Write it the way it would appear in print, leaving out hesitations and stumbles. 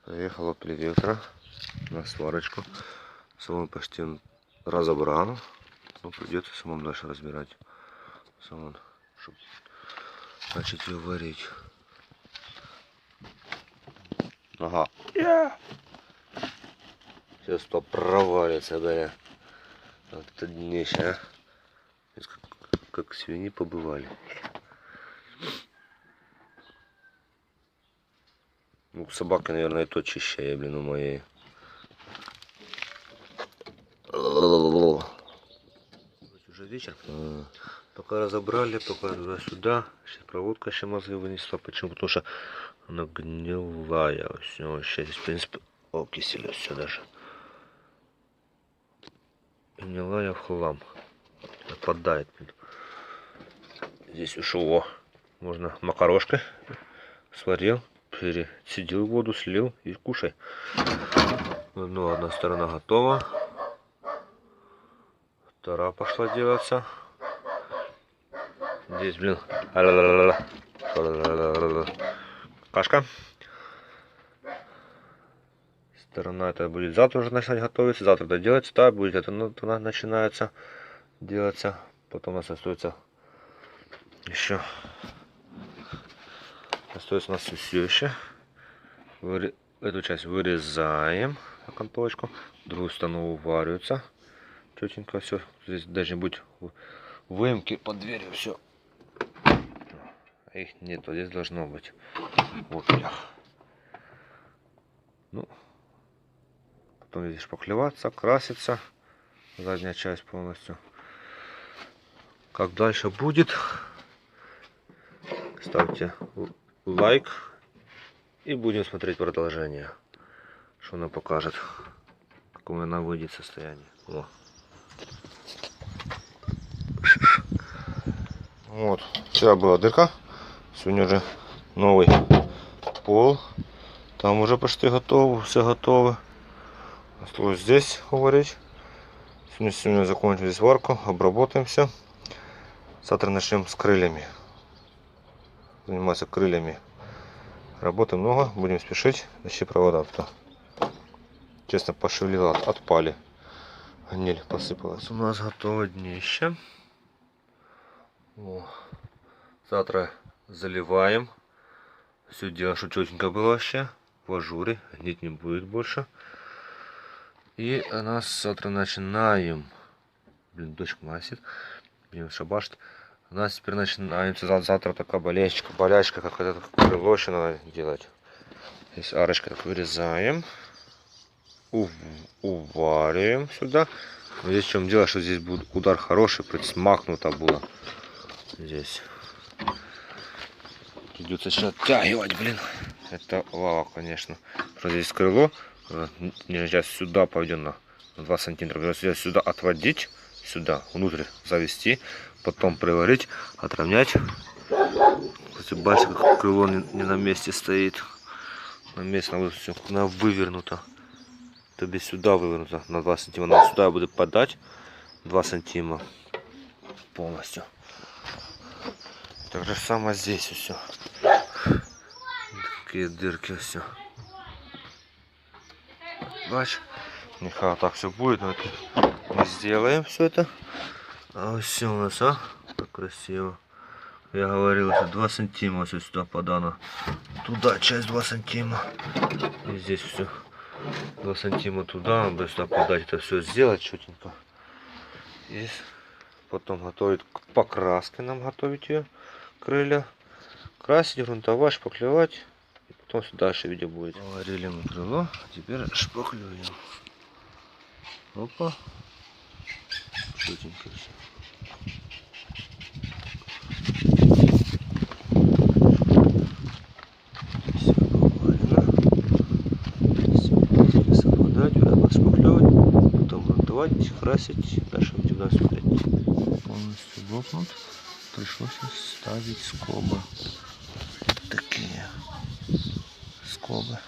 Приехала Плеветра на сварочку. Салон почти разобран. Но придется самому дальше разбирать салон, чтобы начать ее варить. Ага. Сейчас то провалится, бля. Вот это днище, а. Как свиньи побывали. Ну, собаки, наверное, то чищее, блин, у моей. Уже вечер. Пока разобрали, пока туда-сюда. Сейчас проводка еще мозги вынесла. Почему? Потому что она гнилая. Все, сейчас здесь, в принципе, окисели все даже. Гнилая в хлам. Отпадает. Здесь ушло. Можно макарошкой. Сварил, перецедил воду, слил и кушай. Ну, одна сторона готова. Вторая пошла делаться. Здесь, блин, кашка. Сторона это будет завтра уже начинать готовиться. Завтра это делается, да, будет это, ну, она начинается делаться. Потом у нас остается еще. Остается у нас все еще. Эту часть вырезаем окантовочку. Другую сторону уваривается. Четенько все. Здесь должны быть выемки под дверью, все. А их нет, вот здесь должно быть. Вот блях. Ну, потом здесь шпаклеваться, краситься. Задняя часть полностью. Как дальше будет, ставьте лайк и будем смотреть продолжение, что она покажет, в каком она выйдет состояние. Вот, вчера была дырка, сегодня уже новый пол, там уже почти готово, все готово. Осталось здесь уварить. Сегодня закончим здесь варку, обработаем все. Завтра начнем с крыльями. Заниматься крыльями. Работы много, будем спешить. Ищи провода. Честно, пошевелила, отпали. Гниль посыпалась. У нас готово днище. Завтра заливаем. Все дело, что четенько было вообще. В ажуре. Гнить не будет больше. И у нас завтра начинаем. Блин, дочка масит. Будем шабашить. У нас теперь начинается завтра такая болячка, как это крыло еще надо делать. Здесь арочка так вырезаем. Увариваем сюда. Но здесь в чем дело, что здесь будет удар хороший, смакнуто было. Здесь. Придется сейчас оттягивать, блин. Это лава, конечно. Что здесь крыло. Нижняя часть сюда пойдет на 2 сантиметра. Сюда отводить. Сюда, внутрь завести. Потом приварить, отровнять. Кстати, бачите, как крыло не на месте стоит. На месте, она вывернута. То без сюда вывернута на 2 сантиметра. Сюда будет подать 2 сантиметра полностью. Так же самое здесь все. Такие дырки все. Бач, нехай так все будет, но это мы сделаем все это. А все у нас, как красиво. Я говорил, что 2 сантиметра сюда подано. Туда часть 2 сантиметра. И здесь все 2 сантиметра туда. Надо сюда подать, это все сделать четенько. И потом готовить к покраске, нам готовить ее крылья. Красить, грунтовать, шпаклевать. И потом дальше видео будет. Варили мы крыло, а теперь шпаклюем. Опа. Четенько все. Все поварено. Все совпадать, шпаклевать, потом грунтовать, красить, дальше будем дальше смотреть. Полностью лопнут. Пришлось ставить скобы. Такие скобы.